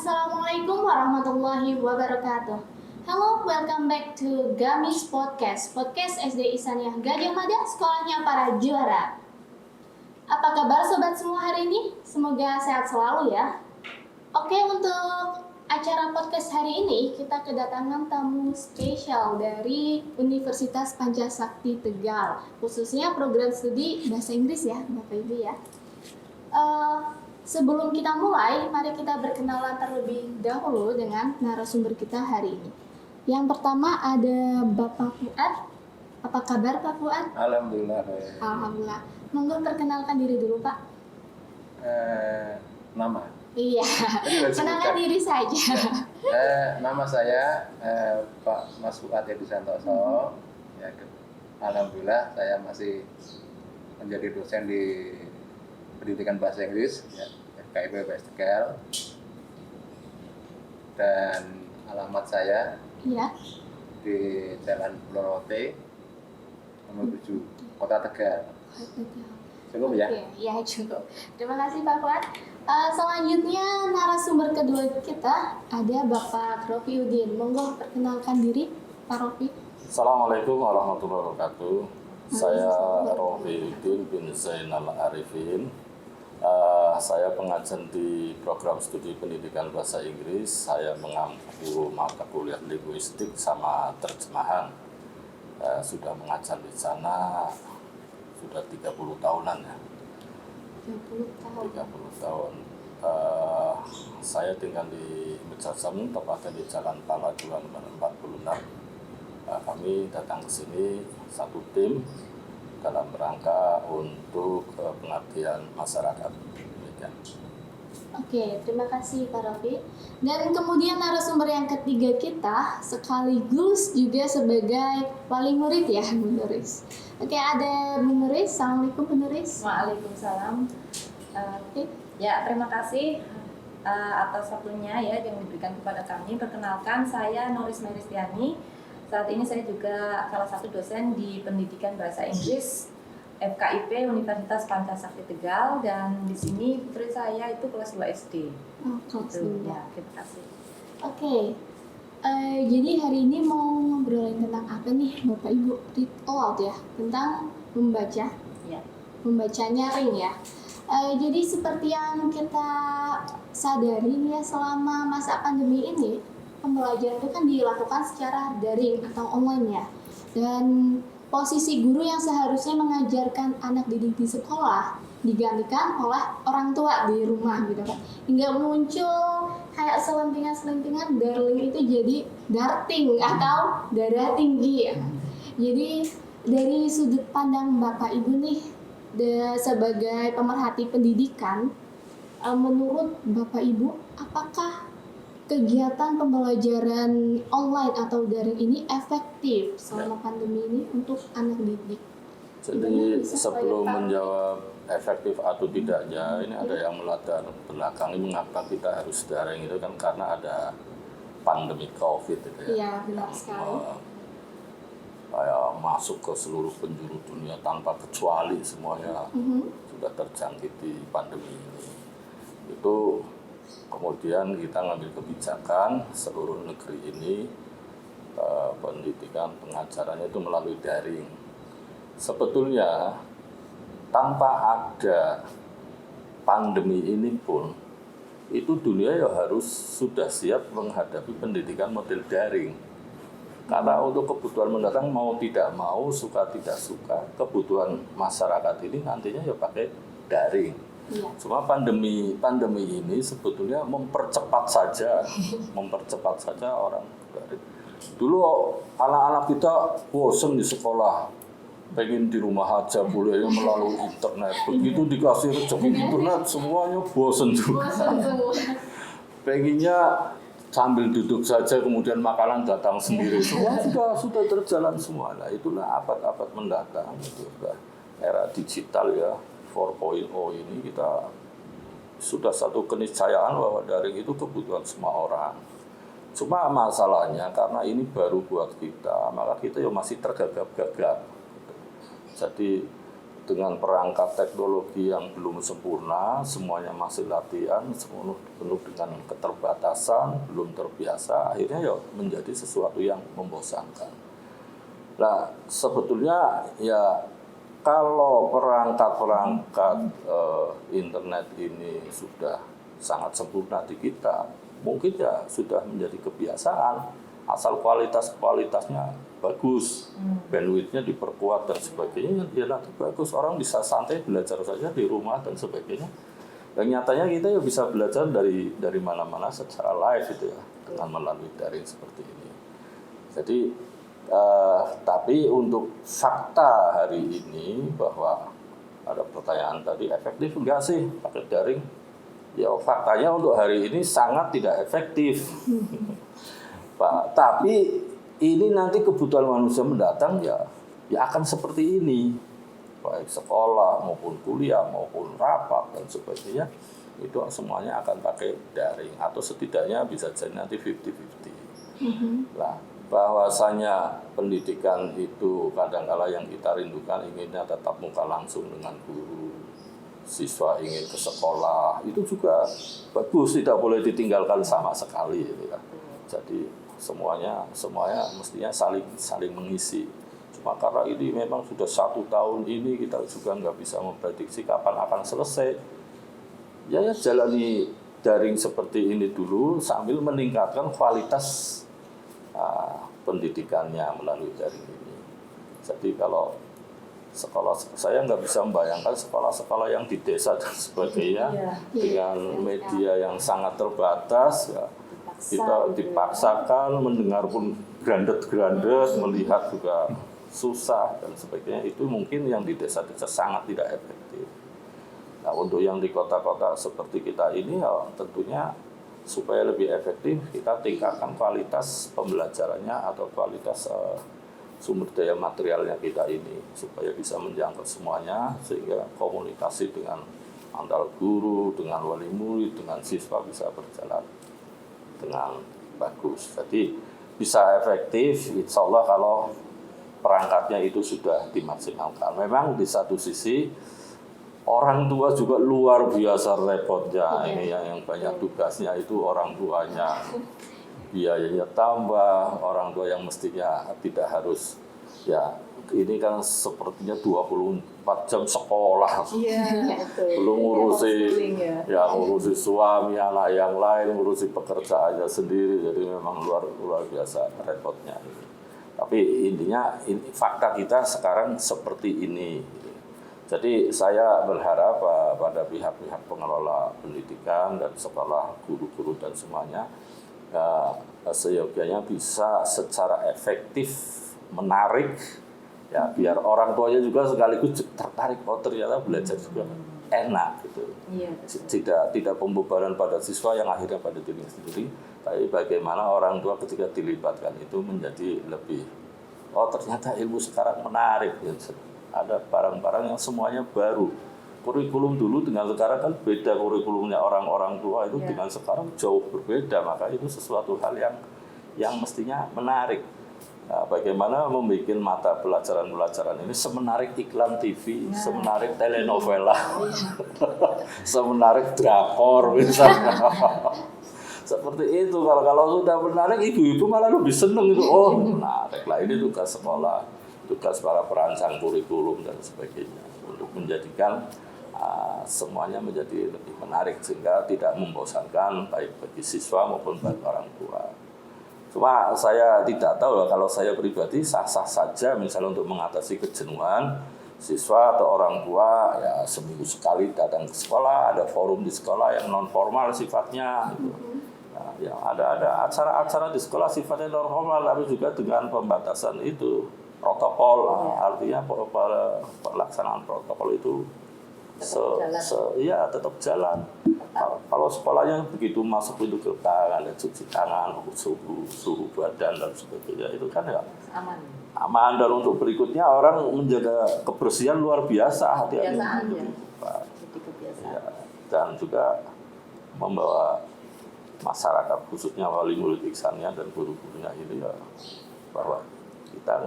Assalamualaikum warahmatullahi wabarakatuh. Hello, welcome back to Gamis Podcast SD Ihsaniyah Gading Mada, sekolahnya para juara. Apa kabar sobat semua hari ini? Semoga sehat selalu ya. Oke, untuk acara podcast hari ini kita kedatangan tamu spesial dari Universitas Pancasakti Tegal, khususnya program studi bahasa Inggris ya, Bapak Ibu ya. Sebelum kita mulai, mari kita berkenalan terlebih dahulu dengan narasumber kita hari ini. Yang pertama ada Bapak Fuad. Apa kabar Pak Fuad? Alhamdulillah. Alhamdulillah. Monggo perkenalkan diri dulu Pak. Nama? Iya, kenalkan diri saja. Nama saya Pak Mas Fuad Edi Santoso. Ya, alhamdulillah saya masih menjadi dosen di pendidikan bahasa Inggris ya, FKIP UPS Tegal, dan alamat saya Iya. di Jalan Plorote nomor 7 Kota Tegal. Cukup ya? Oke, ya cukup. Terima kasih Pak Fuad. Selanjutnya narasumber kedua kita ada Bapak Rofi Udin. Monggo perkenalkan diri Pak Rofi. Assalamualaikum warahmatullahi wabarakatuh. Saya Rofi Udin bin Zainal Arifin. Saya pengajar di program studi pendidikan bahasa Inggris. Saya mengampu mata kuliah linguistik sama terjemahan. Sudah mengajar di sana sudah 30 tahunan ya. 30 tahun. 30 tahun. Saya tinggal di Mejasamu, tepatnya di Jalan Paladuan nomor 46. Kami datang ke sini satu tim dalam rangka untuk pengabdian masyarakat. Demikian. Oke, terima kasih Pak Rofi. Dan kemudian narasumber yang ketiga kita sekaligus juga sebagai wali murid ya, Bu Nuris. Oke, ada Bu Nuris. Assalamualaikum Bu Nuris. Waalaikumsalam. Ya, terima kasih atas waktunya ya yang diberikan kepada kami. Perkenalkan, saya Nuris Meristiani. Saat ini saya juga salah satu dosen di pendidikan bahasa Inggris FKIP Universitas Pancasakti Tegal, dan di sini putri saya itu kelas 2 SD. Oh, kelas 2. Ya, terima kasih. Oke. Jadi hari ini mau ngobrolin tentang apa nih Bapak Ibu? Read aloud ya, tentang membaca. Ya. Membaca nyaring ya. Jadi seperti yang kita sadari nih ya, selama masa pandemi ini pembelajaran itu kan dilakukan secara daring atau online ya. Dan posisi guru yang seharusnya mengajarkan anak didik di sekolah digantikan oleh orang tua di rumah gitu kan. Hingga muncul kayak selentingan-selentingan darling itu jadi darting atau darah tinggi ya. Jadi dari sudut pandang Bapak Ibu nih sebagai pemerhati pendidikan, menurut Bapak Ibu apakah kegiatan pembelajaran online atau daring ini efektif selama pandemi ini untuk anak didik? Jadi sebelum menjawab efektif atau tidaknya, ini ada yang melatar belakangi mengapa kita harus daring itu kan karena ada pandemi COVID itu ya. Iya, benar sekali. Kayak masuk ke seluruh penjuru dunia tanpa kecuali semuanya sudah terjangkiti pandemi ini. Itu kemudian kita ngambil kebijakan seluruh negeri ini pendidikan pengajarannya itu melalui daring. Sebetulnya tanpa ada pandemi ini pun itu dunia ya harus sudah siap menghadapi pendidikan model daring. Karena untuk kebutuhan mendatang mau tidak mau, suka tidak suka, kebutuhan masyarakat ini nantinya ya pakai daring. Iya. Cuma pandemi ini sebetulnya mempercepat saja orang dari dulu anak-anak kita bosen di sekolah, pengen di rumah aja boleh melalui internet. Begitu dikasih rezeki internet semuanya bosen juga. Pengennya sambil duduk saja kemudian makanan datang sendiri. Semua sudah terjalan semua. Nah, itulah abad-abad mendatang itu era digital ya. 4.0 ini kita sudah satu keniscayaan bahwa daring itu kebutuhan semua orang. Cuma masalahnya karena ini baru buat kita, maka kita ya masih tergagap-gagap. Jadi dengan perangkat teknologi yang belum sempurna, semuanya masih latihan, penuh dengan keterbatasan, belum terbiasa, akhirnya ya menjadi sesuatu yang membosankan. Nah, sebetulnya ya kalau perangkat-perangkat internet ini sudah sangat sempurna di kita, mungkin ya sudah menjadi kebiasaan, asal kualitasnya bagus, bandwidth-nya diperkuat dan sebagainya, ya nanti bagus, orang bisa santai belajar saja di rumah dan sebagainya. Dan nyatanya kita ya bisa belajar dari mana-mana secara live itu ya, dengan melalui daring seperti ini. Jadi tapi untuk fakta hari ini bahwa ada pertanyaan tadi, efektif enggak sih pakai daring? Ya faktanya untuk hari ini sangat tidak efektif. Pak, tapi ini nanti kebutuhan manusia mendatang ya akan seperti ini, baik sekolah maupun kuliah maupun rapat dan sebagainya, itu semuanya akan pakai daring atau setidaknya bisa jadi nanti 50-50. Nah, bahwasanya pendidikan itu kadang-kala yang kita rindukan inginnya tatap muka langsung dengan guru, siswa ingin ke sekolah, itu juga bagus, tidak boleh ditinggalkan sama sekali gitu ya. Jadi semuanya mestinya saling mengisi. Cuma karena ini memang sudah 1 tahun ini kita juga nggak bisa memprediksi kapan akan selesai. Ya jalani daring seperti ini dulu sambil meningkatkan kualitas pendidikannya melalui daring ini. Jadi kalau sekolah, saya nggak bisa membayangkan sekolah-sekolah yang di desa dan sebagainya dengan media yang sangat terbatas ya. Kita dipaksakan mendengar pun grandet-grandet, melihat juga susah dan sebagainya. Itu mungkin yang di desa-desa sangat tidak efektif. Nah, untuk yang di kota-kota seperti kita ini ya tentunya supaya lebih efektif kita tingkatkan kualitas pembelajarannya atau kualitas sumber daya materialnya kita ini supaya bisa menjangkau semuanya, sehingga komunikasi dengan antar guru, dengan wali murid, dengan siswa bisa berjalan dengan bagus. Jadi bisa efektif insya Allah kalau perangkatnya itu sudah dimaksimalkan. Memang di satu sisi orang tua juga luar biasa repotnya. Ini yang banyak tugasnya itu orang tuanya, biayanya tambah, orang tua yang mestinya tidak harus ya ini kan sepertinya 24 jam sekolah. Belum ngurusi suami, anak yang lain, ngurusi pekerjaannya sendiri. Jadi memang luar biasa repotnya. Tapi intinya fakta kita sekarang seperti ini. Jadi saya berharap pada pihak-pihak pengelola pendidikan dan sekolah, guru-guru dan semuanya seyogyanya bisa secara efektif menarik ya, biar orang tuanya juga sekaligus tertarik, oh ternyata belajar juga enak gitu. Tidak pembebanan pada siswa yang akhirnya pada diri sendiri, tapi bagaimana orang tua ketika dilibatkan itu menjadi lebih, oh ternyata ilmu sekarang menarik gitu. Ada barang-barang yang semuanya baru. Kurikulum dulu dengan sekarang kan beda, kurikulumnya orang-orang tua itu dengan sekarang jauh berbeda, maka itu sesuatu hal yang mestinya menarik. Nah, bagaimana membuat mata pelajaran-pelajaran ini semenarik iklan TV, semenarik telenovela, semenarik drakor misalnya. Seperti itu. Kalau sudah menarik, ibu-ibu malah lebih seneng itu. Oh, menarik lah, ini tugas sekolah, tugas para perancang kurikulum dan sebagainya untuk menjadikan semuanya menjadi lebih menarik sehingga tidak membosankan baik bagi siswa maupun bagi orang tua. Cuma saya tidak tahu lah, kalau saya pribadi sah-sah saja misalnya untuk mengatasi kejenuhan siswa atau orang tua ya seminggu sekali datang ke sekolah, ada forum di sekolah yang non formal sifatnya gitu. Nah, ya ada acara-acara di sekolah sifatnya non formal, tapi juga dengan pembatasan itu protokol, artinya pelaksanaan protokol itu tetap jalan. Kalau sekolahnya begitu masuk pintu gerbang ada cuci tangan, suhu badan dan sebagainya, itu kan ya aman. Dan untuk berikutnya orang menjaga kebersihan luar biasa, hati-hati. Ya, dan juga membawa masyarakat khususnya wali murid iksannya dan guru-gurunya ini ya bahwa kita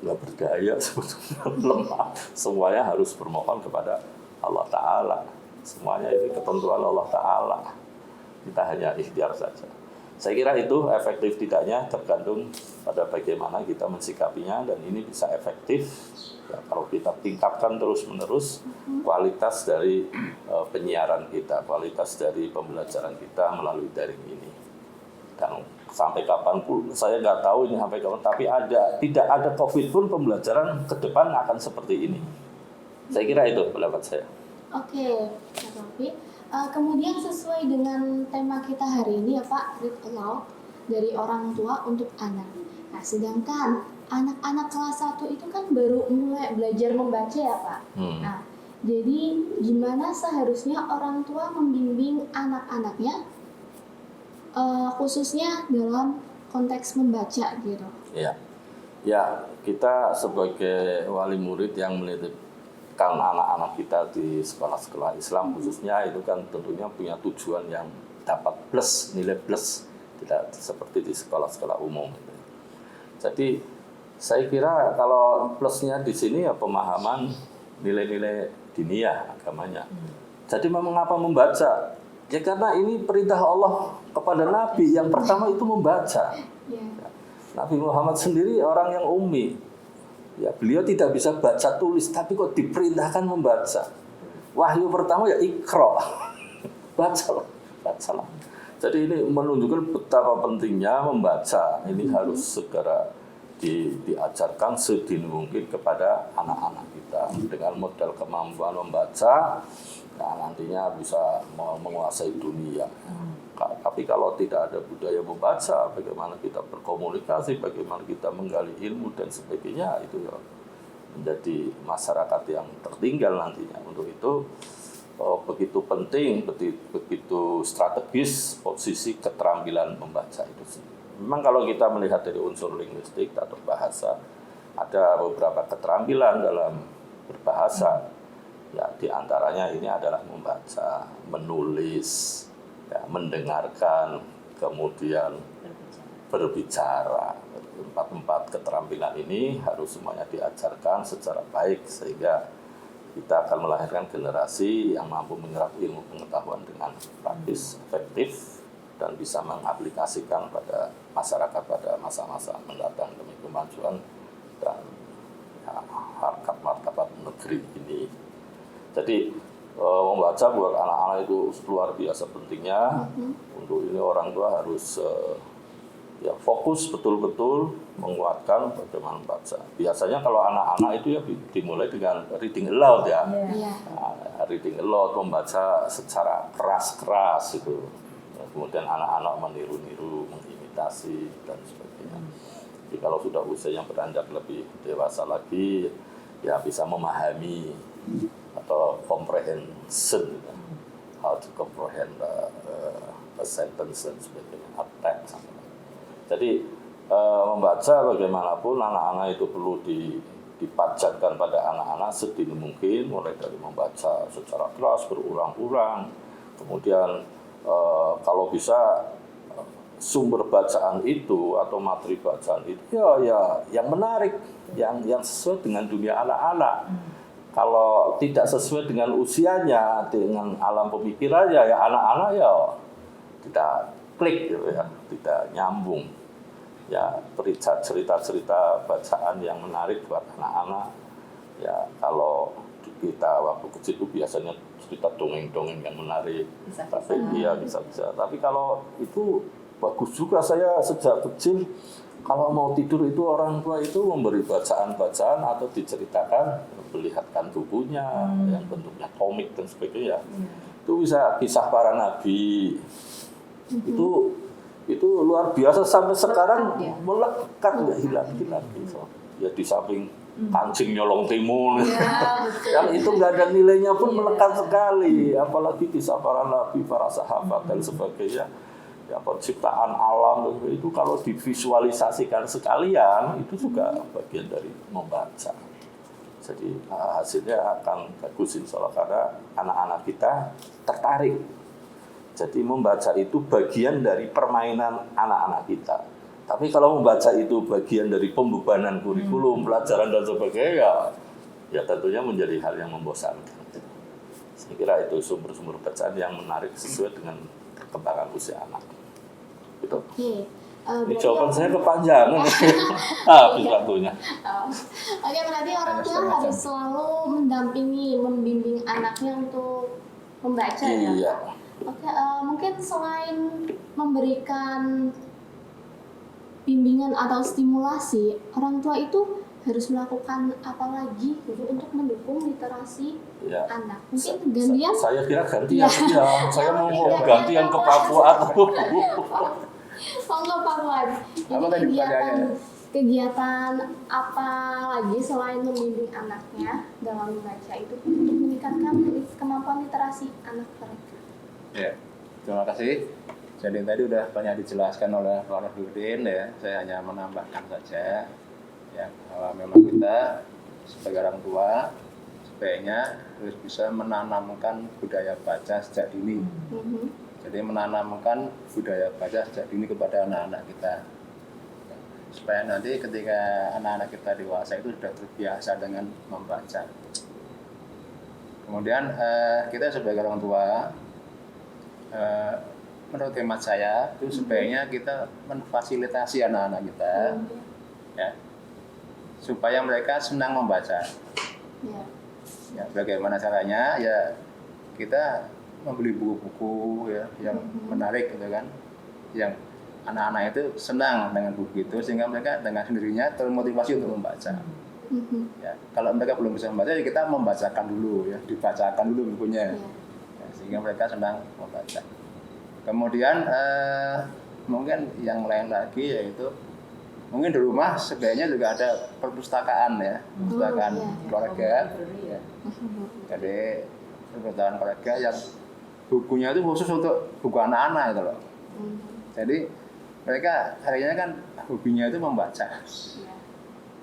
nggak berdaya sebetulnya, lemah. Semuanya harus bermohon kepada Allah Ta'ala. Semuanya itu ketentuan Allah Ta'ala. Kita hanya ikhtiar saja. Saya kira itu efektif tidaknya tergantung pada bagaimana kita mensikapinya, dan ini bisa efektif ya, kalau kita tingkatkan terus-menerus kualitas dari penyiaran kita, kualitas dari pembelajaran kita melalui daring ini. Dan sampai kapanpun, saya nggak tahu ini sampai kapan, tapi tidak ada COVID pun pembelajaran ke depan akan seperti ini. Saya kira itu pendapat saya. Oke, Pak Taufik. Kemudian sesuai dengan tema kita hari ini ya Pak, read aloud dari orang tua untuk anak. Nah, sedangkan anak-anak kelas 1 itu kan baru mulai belajar membaca ya Pak. Nah, jadi gimana seharusnya orang tua membimbing anak-anaknya khususnya dalam konteks membaca gitu? Ya, kita sebagai wali murid yang menitipkan anak-anak kita di sekolah-sekolah Islam khususnya, itu kan tentunya punya tujuan yang dapat plus, nilai plus, tidak seperti di sekolah-sekolah umum. Jadi saya kira kalau plusnya di sini ya pemahaman nilai-nilai diniyah agamanya. Jadi mengapa membaca? Ya karena ini perintah Allah kepada Nabi, yang pertama itu membaca. Nabi Muhammad sendiri orang yang ummi. Ya, beliau tidak bisa baca tulis, tapi kok diperintahkan membaca. Wahyu pertama ya Iqra. Bacalah. Jadi ini menunjukkan betapa pentingnya membaca. Ini harus segera diajarkan sedini mungkin kepada anak-anak kita dengan modal kemampuan membaca. Nah, nantinya bisa menguasai dunia. Tapi kalau tidak ada budaya membaca, bagaimana kita berkomunikasi, bagaimana kita menggali ilmu dan sebagainya, itu ya menjadi masyarakat yang tertinggal nantinya. Untuk itu begitu penting, begitu strategis posisi keterampilan membaca itu sendiri. Memang kalau kita melihat dari unsur linguistik atau bahasa, ada beberapa keterampilan dalam berbahasa. Ya, di antaranya ini adalah membaca, menulis, ya, mendengarkan, kemudian berbicara. Empat keterampilan ini harus semuanya diajarkan secara baik sehingga kita akan melahirkan generasi yang mampu menyerap ilmu pengetahuan dengan praktis, efektif, dan bisa mengaplikasikan pada masyarakat pada masa-masa mendatang demi kemajuan dan ya, harkat martabat negeri ini. Jadi membaca buat anak-anak itu luar biasa pentingnya. Untuk ini orang tua harus ya fokus betul-betul menguatkan bagaimana membaca. Biasanya kalau anak-anak itu ya dimulai dengan reading aloud ya. Nah, reading aloud, membaca secara keras-keras itu. Kemudian anak-anak meniru-niru, mengimitasi dan sebagainya. Jadi kalau sudah usianya beranjak lebih dewasa lagi, ya bisa memahami atau comprehension, how to comprehend a sentence dan sebagainya, a text. Jadi membaca bagaimanapun anak-anak itu perlu dipajarkan pada anak-anak sedini mungkin, mulai dari membaca secara keras berulang-ulang, kemudian kalau bisa sumber bacaan itu atau materi bacaan itu ya yang menarik, yang sesuai dengan dunia anak-anak. Kalau tidak sesuai dengan usianya, dengan alam pemikirannya, ya anak-anak ya tidak klik gitu ya, tidak nyambung. Ya cerita-cerita bacaan yang menarik buat anak-anak. Ya kalau kita waktu kecil itu biasanya cerita dongeng-dongeng yang menarik. Tapi dia bisa. Tapi kalau itu bagus juga, saya sejak kecil kalau mau tidur itu orang tua itu memberi bacaan-bacaan atau diceritakan, melihatkan bukunya yang bentuknya komik dan sebagainya. Itu bisa kisah para nabi. Itu luar biasa sampai sekarang melekat, nggak hilang-hilang gitu. Ya di samping kancing nyolong timun, yang itu nggak ada nilainya pun melekat sekali. Apalagi kisah para nabi, para sahabat dan sebagainya. Ya, penciptaan alam itu kalau divisualisasikan sekalian itu juga bagian dari membaca. Jadi hasilnya akan bagus insya Allah karena anak-anak kita tertarik. Jadi membaca itu bagian dari permainan anak-anak kita. Tapi kalau membaca itu bagian dari pembebanan kurikulum, pelajaran dan sebagainya, ya tentunya menjadi hal yang membosankan. Saya kira itu sumber-sumber bacaan yang menarik sesuai dengan perkembangan usia anak. Gitu. Oke. Ini jawaban saya kepanjangan nih. Habis waktunya. Oke, berarti orang tua harus selalu mendampingi, membimbing anaknya untuk membaca ya. Iya. Oke, mungkin selain memberikan bimbingan atau stimulasi, orang tua itu harus melakukan apa lagi gitu untuk mendukung literasi Ya. anak. Mungkin gantian. Saya kira gantian ya. Saya mau gantian ke Papua atau Monggo Pak Wan. Apa tadi pertanyaannya? Kegiatan apa lagi selain membimbing anaknya dalam membaca itu untuk meningkatkan kemampuan literasi anak mereka? Ya, terima kasih. Jadi tadi udah banyak dijelaskan oleh Pak Nurdin ya. Saya hanya menambahkan saja ya bahwa memang kita sebagai orang tua sebaiknya harus bisa menanamkan budaya baca sejak dini. Jadi menanamkan budaya baca sejak dini kepada anak-anak kita. Supaya nanti ketika anak-anak kita dewasa itu sudah terbiasa dengan membaca. Kemudian kita sebagai orang tua, menurut hemat saya itu sebaiknya kita memfasilitasi anak-anak kita, ya, supaya mereka senang membaca. Ya, bagaimana caranya? Ya kita membeli buku-buku ya yang menarik gitu kan, yang anak-anak itu senang dengan buku itu sehingga mereka dengan sendirinya termotivasi untuk membaca. Ya, kalau mereka belum bisa membaca, ya kita membacakan dulu ya, dibacakan dulu bukunya, ya, sehingga mereka senang membaca. Kemudian mungkin yang lain lagi yaitu mungkin di rumah sebaiknya juga ada perpustakaan ya, perpustakaan keluarga. Ya. Jadi perpustakaan keluarga yang bukunya itu khusus untuk buku anak-anak gitu loh. Jadi mereka akhirnya kan hobinya itu membaca.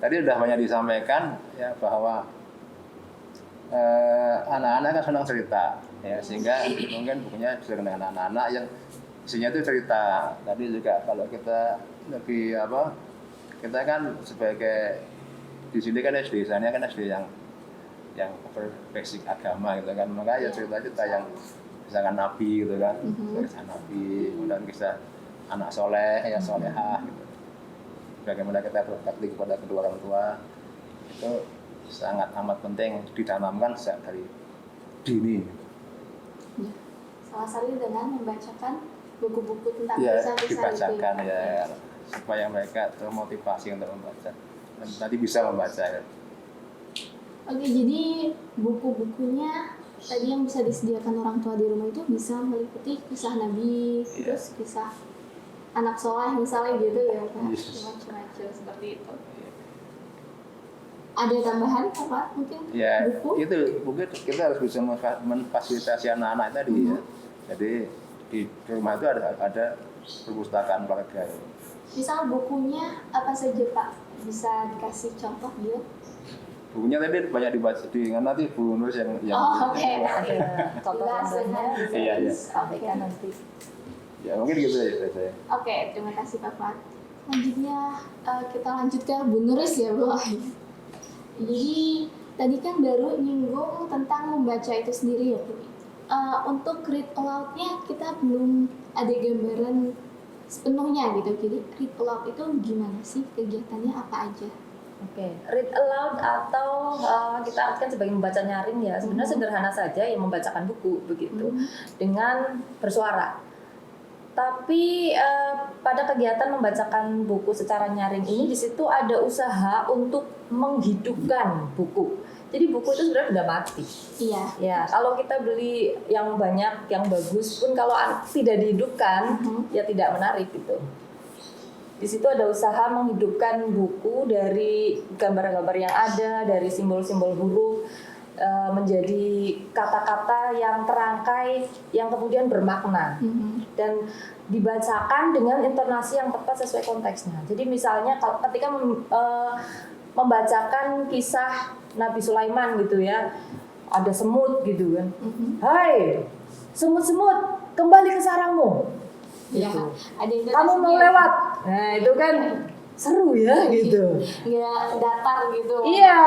Tadi udah banyak disampaikan ya bahwa anak-anak kan senang cerita ya, sehingga mungkin bukunya bisa dengan anak-anak yang isinya itu cerita. Tadi juga kalau kita lebih apa, kita kan sebagai di sini kan SD, sana kan SD yang basic agama gitu kan, maka ya cerita-cerita yang misalkan Nabi gitu kan, kisah Nabi, kemudian kisah anak soleh ya solehah gitu. Bagaimana kita berbakti kepada kedua orang tua itu sangat amat penting ditanamkan sejak dari dini. Ya. Salah satu dengan membacakan buku-buku tentang Ya, kisah-kisah dibacakan itu. ya supaya mereka termotivasi untuk membaca dan nanti bisa membaca. Ya. Oke, jadi buku-bukunya tadi yang bisa disediakan orang tua di rumah itu bisa meliputi kisah Nabi, terus kisah anak soleh misalnya gitu ya Pak, macam-macam seperti itu. Ada tambahan Pak mungkin? Ya, buku? itu mungkin kita harus bisa memfasilitasi anak-anak tadi ya. Jadi di rumah itu ada perpustakaan keluarga. Misal bukunya apa saja Pak? Bisa dikasih contoh dia? Bukunya tadi banyak dibaca nanti Bu Nurus yang oke. Contoh-contohnya bisa Iya. disampaikan nanti. Ya mungkin gitu ya saya. Oke, terima kasih Pak Fuad. Selanjutnya kita lanjut ke Bu Nuris ya Bu. Jadi tadi kan baru nyinggung tentang membaca itu sendiri ya Bu. Untuk read aloud-nya kita belum ada gambaran sepenuhnya gitu. Jadi read aloud itu gimana sih, kegiatannya apa aja? Oke, read aloud atau kita artikan sebagai membaca nyaring ya. Sebenarnya sederhana saja ya, membacakan buku begitu dengan bersuara. Tapi pada kegiatan membacakan buku secara nyaring ini di situ ada usaha untuk menghidupkan buku. Jadi buku itu sebenarnya sudah mati. Iya. Ya, kalau kita beli yang banyak, yang bagus pun kalau tidak dihidupkan ya tidak menarik gitu. Di situ ada usaha menghidupkan buku dari gambar-gambar yang ada, dari simbol-simbol huruf menjadi kata-kata yang terangkai, yang kemudian bermakna dan dibacakan dengan intonasi yang tepat sesuai konteksnya. Jadi misalnya kalau ketika membacakan kisah Nabi Sulaiman gitu ya, ada semut gitu kan, hai semut-semut kembali ke sarangmu. Ya, gitu. ada yang Kamu mau lewat, nah itu kan seru ya gitu. nggak datar gitu. Iya,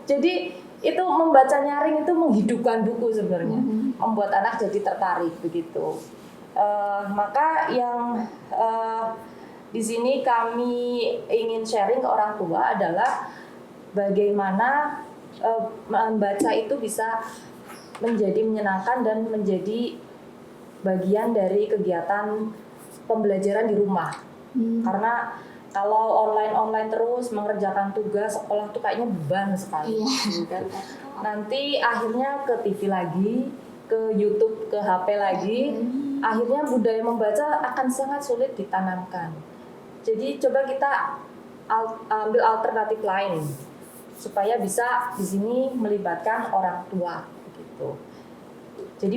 jadi itu membaca nyaring itu menghidupkan buku sebenarnya, membuat anak jadi tertarik begitu. Maka yang di sini kami ingin sharing ke orang tua adalah bagaimana membaca itu bisa menjadi menyenangkan dan menjadi bagian dari kegiatan pembelajaran di rumah. Karena kalau online terus mengerjakan tugas sekolah tuh kayaknya beban sekali. Iya. Gitu kan. Nanti akhirnya ke TV lagi, ke YouTube, ke HP lagi. Akhirnya budaya membaca akan sangat sulit ditanamkan. Jadi coba kita ambil alternatif lain supaya bisa di sini melibatkan orang tua gitu. Jadi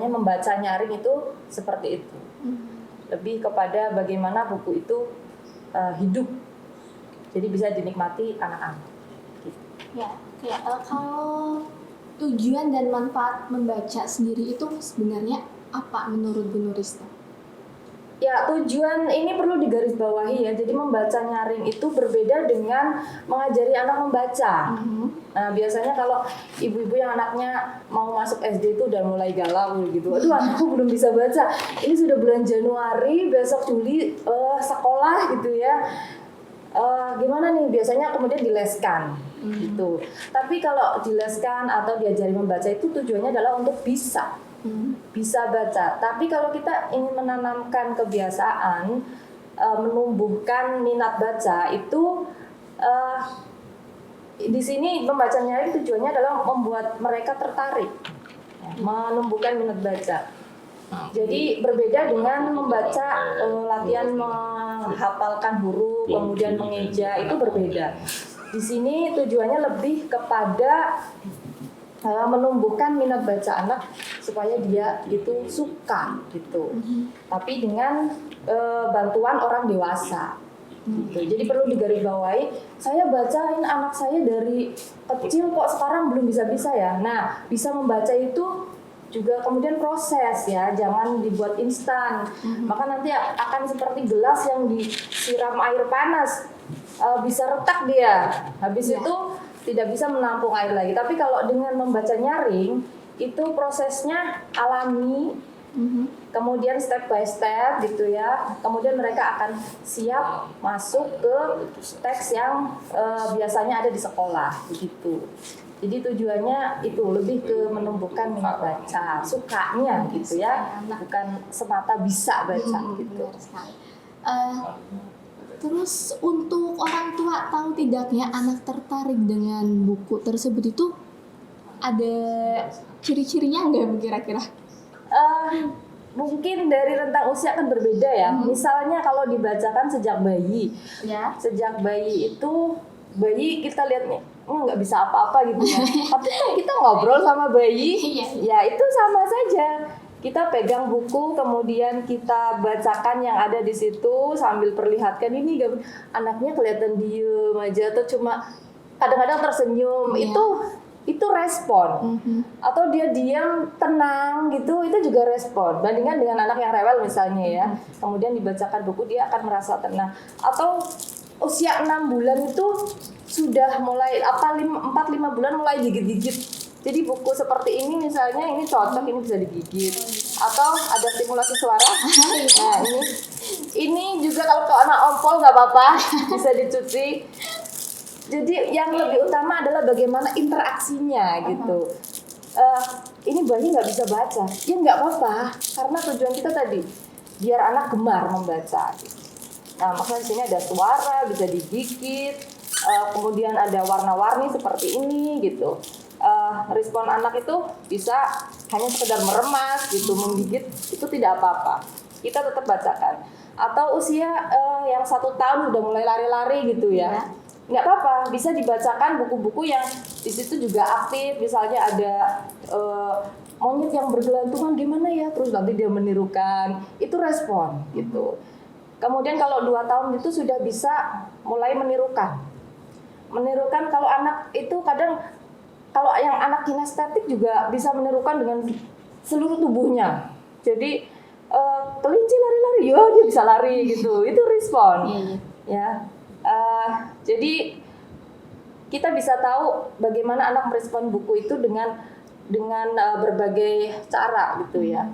membaca nyaring itu seperti itu. Lebih kepada bagaimana buku itu hidup. Jadi bisa dinikmati anak-anak. Gitu. Ya, kalau tujuan dan manfaat membaca sendiri itu sebenarnya apa menurut Bu Nuris? Ya, tujuan ini perlu digarisbawahi ya. Jadi membaca nyaring itu berbeda dengan mengajari anak membaca. Nah, biasanya kalau ibu-ibu yang anaknya mau masuk SD itu udah mulai galau gitu. Aduh, anakku belum bisa baca. Ini sudah bulan Januari, besok Juli sekolah gitu ya. Gimana nih? Biasanya kemudian dileskan gitu. Tapi kalau dileskan atau diajari membaca itu tujuannya adalah untuk bisa baca. Tapi kalau kita ingin menanamkan kebiasaan menumbuhkan minat baca itu di sini membaca nyaring tujuannya adalah membuat mereka tertarik, menumbuhkan minat baca. Jadi berbeda dengan membaca latihan menghafalkan huruf kemudian mengeja, itu berbeda. Di sini tujuannya lebih kepada menumbuhkan minat baca anak supaya dia itu suka gitu. Tapi dengan bantuan orang dewasa. Gitu. Jadi perlu digarisbawahi, saya bacain anak saya dari kecil kok sekarang belum bisa-bisa ya. Nah, bisa membaca itu juga kemudian proses ya, jangan dibuat instan. Maka nanti akan seperti gelas yang disiram air panas, bisa retak dia. Habis itu tidak bisa menampung air lagi. Tapi kalau dengan membaca nyaring itu prosesnya alami, kemudian step by step gitu ya. Kemudian mereka akan siap masuk ke teks yang biasanya ada di sekolah begitu. Jadi tujuannya itu lebih ke menumbuhkan minat baca, sukanya gitu ya, bukan semata bisa baca gitu. Terus untuk orang tua tahu tidaknya anak tertarik dengan buku tersebut itu ada ciri-cirinya nggak kira-kira? Mungkin dari rentang usia kan berbeda ya. Misalnya kalau dibacakan sejak bayi, sejak bayi itu bayi kita lihatnya nggak bisa apa-apa gitu ya. Tapi kan kita ngobrol sama bayi, ya itu sama saja. Kita pegang buku, kemudian kita bacakan yang ada di situ sambil perlihatkan ini anaknya kelihatan diem aja atau cuma kadang-kadang tersenyum. Itu respon. Atau dia diam tenang gitu, itu juga respon. Bandingkan dengan anak yang rewel misalnya ya. Kemudian dibacakan buku dia akan merasa tenang. Atau usia 6 bulan itu sudah mulai 4-5 bulan mulai gigit-gigit. Jadi buku seperti ini misalnya ini cocok, ini bisa digigit. Atau ada stimulasi suara. Nah, ini juga kalau ke anak ompol nggak apa-apa, bisa dicuci. Jadi yang lebih utama adalah bagaimana interaksinya gitu. Ini bayi nggak bisa baca, ya nggak apa-apa, karena tujuan kita tadi biar anak gemar membaca. Gitu. Nah, makanya di sini ada suara, bisa digigit, kemudian ada warna-warni seperti ini gitu. Respon anak itu bisa hanya sekedar meremas gitu, menggigit, itu tidak apa-apa. Kita tetap bacakan. Atau usia yang 1 tahun udah mulai lari-lari gitu ya. Nggak apa-apa, bisa dibacakan buku-buku yang di situ juga aktif. Misalnya ada monyet yang bergelantungan gimana ya, terus nanti dia menirukan. Itu respon gitu. Kemudian kalau 2 tahun itu sudah bisa mulai menirukan. Menirukan kalau anak itu kadang kalau yang anak kinestetik juga bisa menirukan dengan seluruh tubuhnya. Jadi kelinci lari-lari, ya dia bisa lari gitu. Itu respon. Iya. Ya, jadi kita bisa tahu bagaimana anak merespon buku itu dengan berbagai cara gitu ya,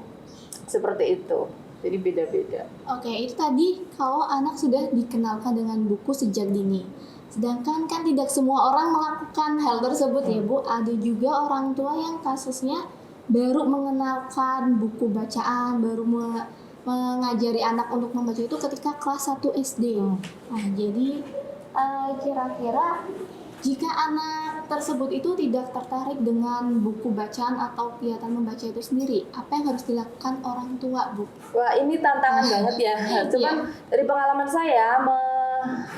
seperti itu. Jadi beda-beda. Oke, itu tadi kalau anak sudah dikenalkan dengan buku sejak dini. Sedangkan kan tidak semua orang melakukan hal tersebut ya Bu. Ada juga orang tua yang kasusnya baru mengenalkan buku bacaan, baru mengajari anak untuk membaca itu ketika kelas 1 SD. Nah, jadi kira-kira jika anak tersebut itu tidak tertarik dengan buku bacaan atau kegiatan membaca itu sendiri, apa yang harus dilakukan orang tua, Bu? Wah, ini tantangan banget ya. Cuman dari pengalaman saya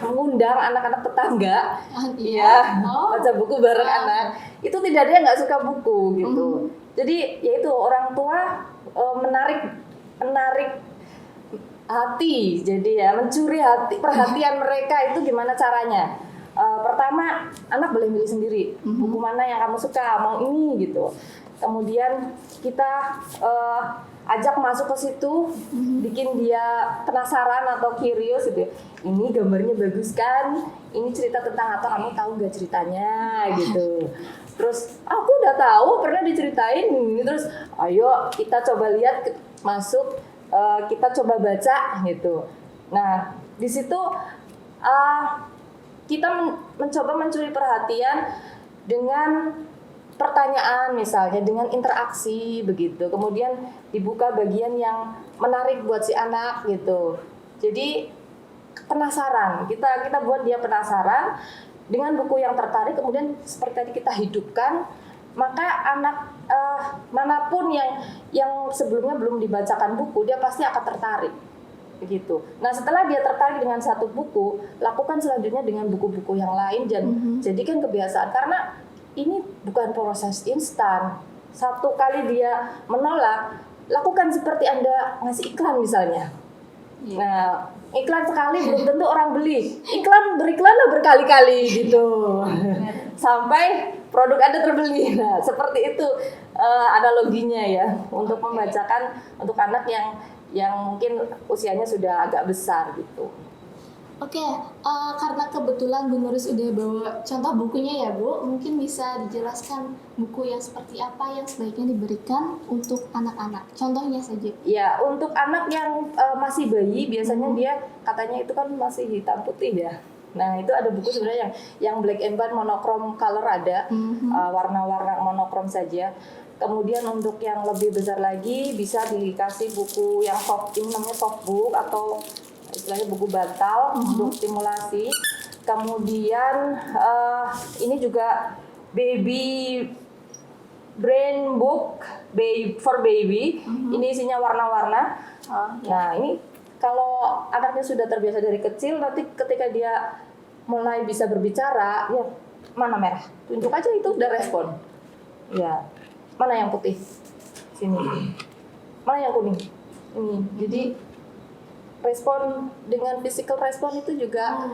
mengundang anak-anak tetangga, ya, baca buku bareng anak, itu tidak ada yang nggak suka buku gitu. Jadi yaitu orang tua menarik hati, jadi ya mencuri perhatian mereka itu gimana caranya? Pertama, anak boleh milih sendiri buku mana yang kamu suka, mau ini gitu. Kemudian kita ajak masuk ke situ, bikin dia penasaran atau curious gitu. Ini gambarnya bagus kan? Ini cerita tentang apa? Kamu tahu nggak ceritanya gitu. Terus aku udah tahu, pernah diceritain. Terus ayo kita coba lihat, masuk, kita coba baca gitu. Nah di situ kita mencoba mencuri perhatian dengan pertanyaan misalnya, dengan interaksi begitu. Kemudian dibuka bagian yang menarik buat si anak gitu. Jadi penasaran, kita buat dia penasaran dengan buku yang tertarik. Kemudian seperti tadi kita hidupkan, maka anak manapun yang sebelumnya belum dibacakan buku, dia pasti akan tertarik. Begitu. Nah setelah dia tertarik dengan satu buku, lakukan selanjutnya dengan buku-buku yang lain dan jadikan kebiasaan, karena ini bukan proses instan. Satu kali dia menolak, lakukan seperti Anda ngasih iklan misalnya. Nah iklan sekali belum tentu orang beli. Beriklanlah berkali-kali gitu sampai produk Anda terbeli. Nah seperti itu analoginya ya untuk membacakan untuk anak yang mungkin usianya sudah agak besar gitu. Oke, karena kebetulan Bu Nuris udah bawa contoh bukunya ya Bu, mungkin bisa dijelaskan buku yang seperti apa yang sebaiknya diberikan untuk anak-anak. Contohnya saja. Ya, untuk anak yang masih bayi, biasanya dia katanya itu kan masih hitam putih ya. Nah itu ada buku sebenarnya yang black and white monochrome color ada, warna-warna monokrom saja. Kemudian untuk yang lebih besar lagi bisa dikasih buku yang soft, ini namanya soft book atau istilahnya buku bantal untuk stimulasi. Kemudian ini juga baby brain book for baby. Ini isinya warna-warna. Nah ini kalau anaknya sudah terbiasa dari kecil, nanti ketika dia mulai bisa berbicara, ya mana merah, tunjuk aja itu udah respon. Ya. Mana yang putih? Sini. Mana yang kuning? Ini. Jadi respon dengan physical respon itu juga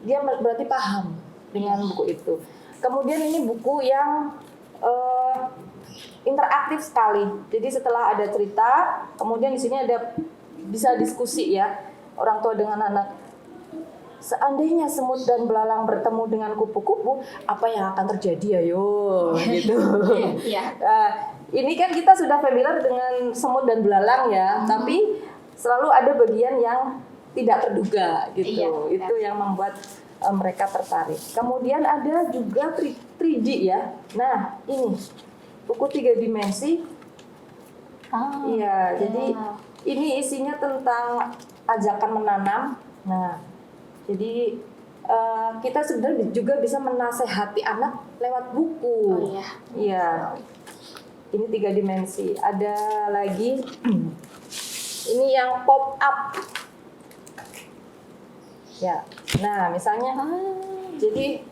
dia berarti paham dengan buku itu. Kemudian ini buku yang interaktif sekali. Jadi setelah ada cerita, kemudian di sini ada bisa diskusi ya, orang tua dengan anak. Seandainya semut dan belalang bertemu dengan kupu-kupu, apa yang akan terjadi? Ayo, gitu. Ini kan kita sudah familiar dengan semut dan belalang ya, tapi selalu ada bagian yang tidak terduga gitu. Itu yang membuat mereka tertarik. Kemudian ada juga 3D ya. Nah, ini buku 3 dimensi. Iya, jadi ini isinya tentang ajakan menanam. Nah, jadi kita sebenarnya juga bisa menasehati anak lewat buku. Iya. Ini 3 dimensi. Ada lagi ini yang pop up. Ya. Nah, misalnya jadi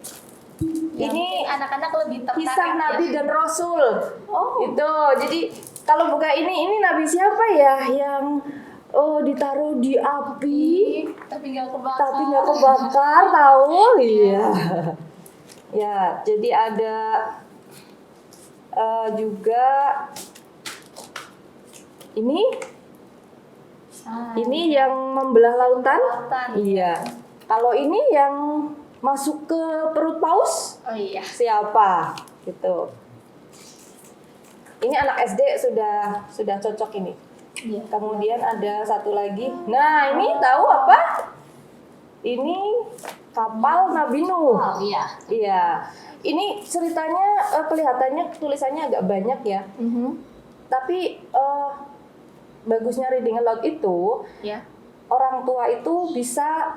ini anak-anak lebih tertarik kisah Nabi dan Rasul. Oh. Itu. Jadi kalau buka ini Nabi siapa ya yang ditaruh di api tapi nggak kebakar. Tahu? Iya. Ya, jadi ada juga ini Ini yang membelah lautan. Lautan. Iya. Kalau ini yang masuk ke perut paus, Oh iya. siapa? Gitu. Ini anak SD sudah cocok ini. Iya. Kemudian ada satu lagi. Nah, ini tahu apa? Ini kapal Nabi Nuh. Oh iya. Iya. Ini ceritanya kelihatannya tulisannya agak banyak ya. Tapi bagusnya reading aloud itu Ya. orang tua itu bisa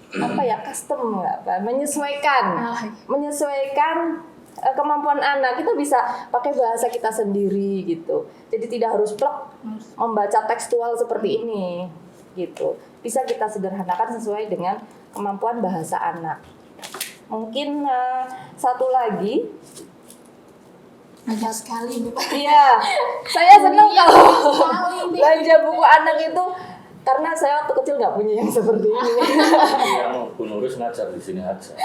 apa ya, custom menyesuaikan kemampuan anak. Kita bisa pakai bahasa kita sendiri gitu. Jadi tidak harus plek membaca tekstual seperti ini gitu. Bisa kita sederhanakan sesuai dengan kemampuan bahasa anak. Mungkin satu lagi. Banyak sekali nih Pak. Iya, saya senang Iya, kalau sekali nih. belanja buku anak itu karena saya waktu kecil nggak punya yang seperti ini. Yang Bu Nuris ngajar di sini aja.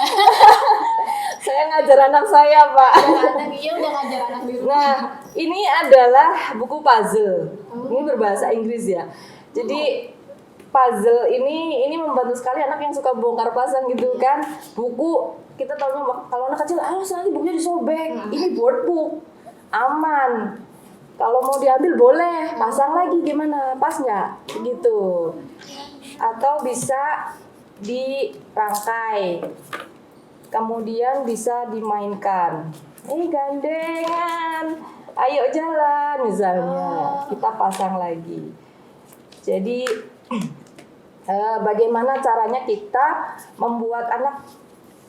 Saya ngajar anak saya, Pak. Anak iya udah ngajar anak di rumah. Nah, ini adalah buku puzzle. Ini berbahasa Inggris ya. Jadi puzzle ini membantu sekali anak yang suka bongkar pasang gitu kan. Buku kita tahunya kalau anak kecil, nanti bukunya disobek. Ini board book, aman. Kalau mau diambil boleh, pasang lagi gimana? Pas nggak? Gitu. Atau bisa dirangkai. Kemudian bisa dimainkan. Gandengan. Ayo jalan misalnya. Kita pasang lagi. Jadi bagaimana caranya kita membuat anak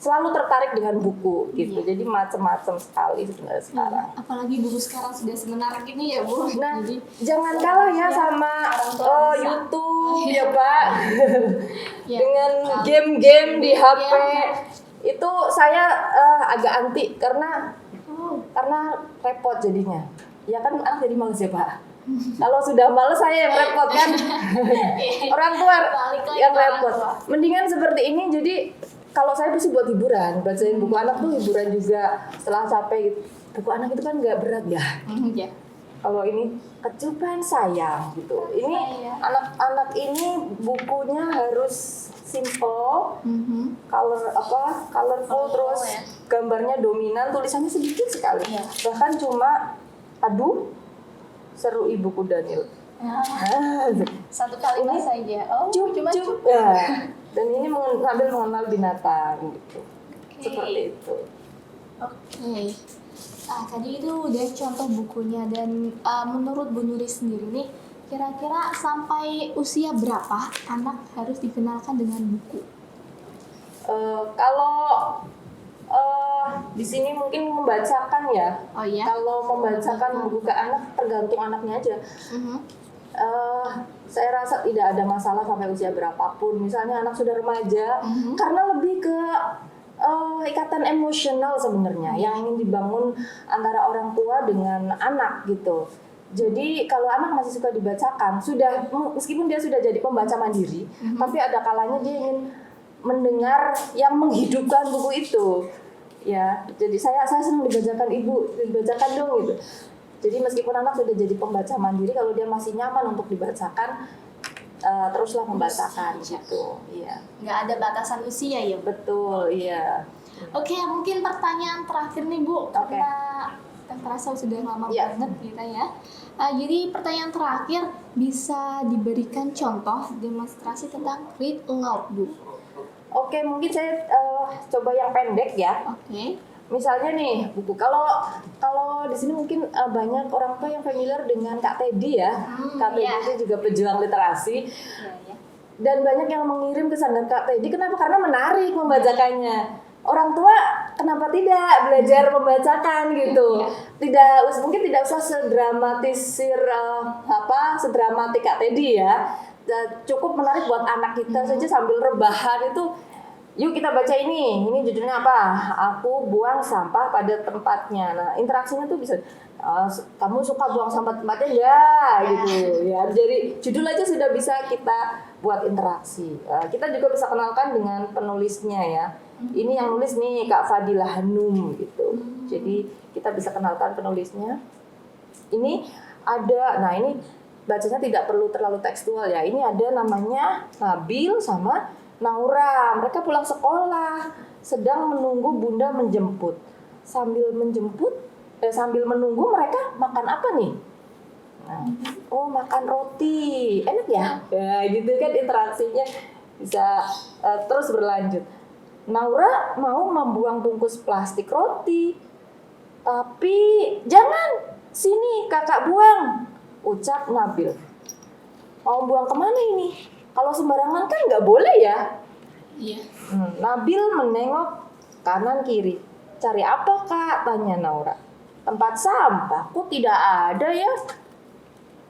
selalu tertarik dengan buku gitu. Jadi macam-macam sekali sebenarnya sekarang. Apalagi buku sekarang sudah semenarik ini ya Bu. Nah, Jadi jangan kalah ya sama orang tua bisa. YouTube ya Pak. Ya, Dengan betul. game-game di HP. Iya. Itu saya agak anti karena repot jadinya. Ya kan anak jadi males ya Pak. Kalau sudah males saya yang repot kan. Orang tua Balik lagi yang ke orang repot. tua. Mendingan seperti ini, jadi kalau saya sih buat hiburan, bacain buku anak tuh hiburan juga setelah capek gitu. Buku anak itu kan nggak berat ya. Ya. Kalau ini kecupan sayang gitu. Ini Sayang. anak-anak ini bukunya harus simple, colorful, terus ya. gambarnya dominan, tulisannya sedikit sekali. Iya. Bahkan cuma aduh seru ibuku Daniel. Satu kalimat saja. Oh, Cup, cuma cup. Ya. Dan ini sambil mengenal binatang gitu. Seperti itu. Oke. Tadi itu udah contoh bukunya dan menurut Bu Nuri sendiri nih, kira-kira sampai usia berapa anak harus dikenalkan dengan buku? Kalau di sini mungkin membacakan ya. Oh iya. Kalau membacakan buku ke anak tergantung anaknya aja. Saya rasa tidak ada masalah sampai usia berapapun. Misalnya anak sudah remaja, karena lebih ke ikatan emosional sebenarnya yang ingin dibangun antara orang tua dengan anak gitu. Jadi kalau anak masih suka dibacakan, meskipun dia sudah jadi pembaca mandiri, tapi ada kalanya dia ingin mendengar yang menghidupkan buku itu. Ya, jadi saya senang dibacakan dibacakan dong gitu. Jadi meskipun anak sudah jadi pembaca mandiri, kalau dia masih nyaman untuk dibacakan, teruslah membacakan gitu. Iya. Nggak ada batasan usia ya Bu? Betul, iya. Oke, mungkin pertanyaan terakhir nih Bu, karena terasa sudah lama Iya. banget kita ya. Jadi pertanyaan terakhir, bisa diberikan contoh demonstrasi tentang read aloud Bu? Oke, mungkin saya coba yang pendek ya. Oke. Misalnya nih buku, kalau di sini mungkin banyak orang tua yang familiar dengan Kak Teddy ya. Kak Teddy iya. itu juga pejuang literasi. Iya. Dan banyak yang mengirim pesan dari Kak Teddy. Kenapa? Karena menarik membacakannya. Orang tua kenapa tidak belajar membacakan gitu? Mungkin tidak usah sedramatik Kak Teddy ya. Cukup menarik buat anak kita saja sambil rebahan itu. Yuk kita baca ini judulnya apa? Aku buang sampah pada tempatnya. Nah, interaksinya tuh bisa kamu suka buang sampah tempatnya enggak gitu ya. Jadi judul aja sudah bisa kita buat interaksi. Kita juga bisa kenalkan dengan penulisnya ya. Ini yang nulis nih Kak Fadilah Hanum gitu. Jadi kita bisa kenalkan penulisnya. Ini ada, nah ini bacanya tidak perlu terlalu tekstual ya. Ini ada namanya Nabil sama Naura. Mereka pulang sekolah, sedang menunggu bunda menjemput. Sambil menunggu mereka makan apa nih? Nah, oh makan roti, enak ya? Ya gitu kan interaksinya bisa terus berlanjut. Naura mau membuang bungkus plastik roti, tapi jangan, sini kakak buang, ucap Nabil. Mau buang kemana ini? Kalau sembarangan kan nggak boleh ya. Iya. Nabil menengok kanan kiri. Cari apa kak? Tanya Naura. Tempat sampah, kok tidak ada ya?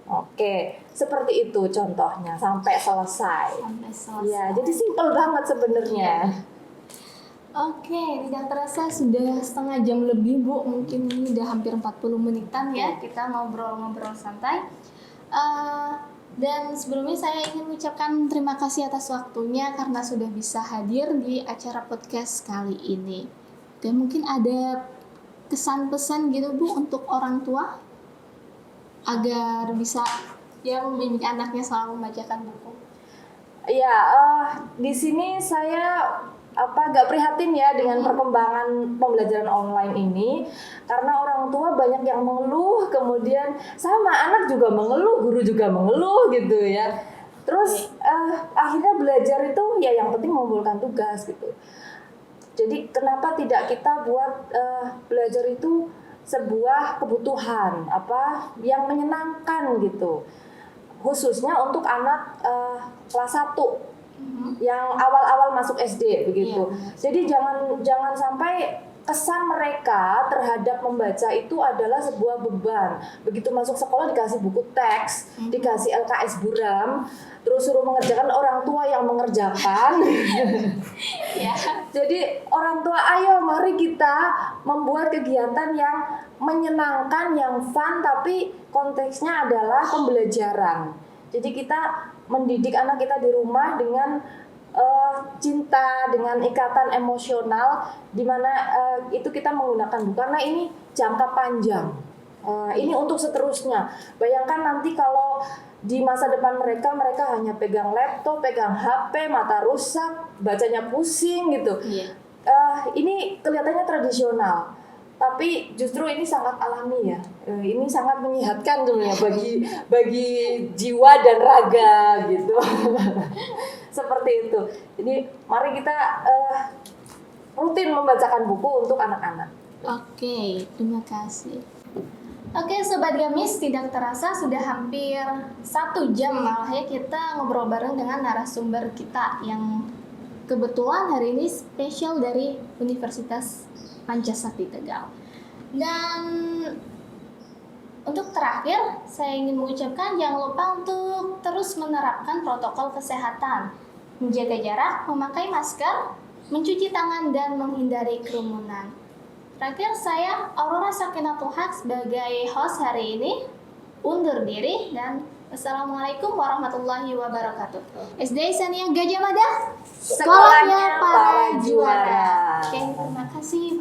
Oke, seperti itu contohnya sampai selesai. Sampai selesai. Ya, jadi simpel banget sebenarnya. Oke, tidak terasa sudah setengah jam lebih Bu, mungkin ini udah hampir 40 menitan ya kita ngobrol-ngobrol santai. Dan sebelumnya saya ingin mengucapkan terima kasih atas waktunya karena sudah bisa hadir di acara podcast kali ini. Dan mungkin ada kesan-pesan gitu Bu untuk orang tua agar bisa ya membimbing anaknya selalu membacakan buku. Ya, di sini saya agak prihatin ya dengan perkembangan pembelajaran online ini, karena orang tua banyak yang mengeluh, kemudian sama anak juga mengeluh, guru juga mengeluh gitu ya. Terus akhirnya belajar itu ya yang penting mengumpulkan tugas gitu. Jadi kenapa tidak kita buat belajar itu sebuah kebutuhan yang menyenangkan gitu, khususnya untuk anak kelas 1 yang awal-awal masuk SD begitu. Jadi jangan sampai kesan mereka terhadap membaca itu adalah sebuah beban. Begitu masuk sekolah dikasih buku teks, dikasih LKS buram, terus suruh mengerjakan, orang tua yang mengerjakan. Jadi orang tua, ayo mari kita membuat kegiatan yang menyenangkan, yang fun, tapi konteksnya adalah pembelajaran. Jadi kita mendidik anak kita di rumah dengan cinta, dengan ikatan emosional, di mana itu kita menggunakan buku karena ini jangka panjang. Ini untuk seterusnya. Bayangkan nanti kalau di masa depan mereka hanya pegang laptop, pegang HP, mata rusak, bacanya pusing gitu. Ini kelihatannya tradisional, tapi justru ini sangat alami ya. Ini sangat menyehatkan sebenarnya bagi jiwa dan raga gitu. Seperti itu. Jadi mari kita rutin membacakan buku untuk anak-anak. Oke, terima kasih. Oke, Sobat Gamis, tidak terasa sudah hampir 1 jam malah ya kita ngobrol bareng dengan narasumber kita yang kebetulan hari ini spesial dari Universitas Pancasakti Tegal. Dan untuk terakhir, saya ingin mengucapkan jangan lupa untuk terus menerapkan protokol kesehatan, menjaga jarak, memakai masker, mencuci tangan, dan menghindari kerumunan. Terakhir, saya Aurora Sakinatul Haq sebagai host hari ini undur diri dan wassalamualaikum warahmatullahi wabarakatuh. SD Isania Gajah Mada, sekolahnya para juara. Oke, terima kasih.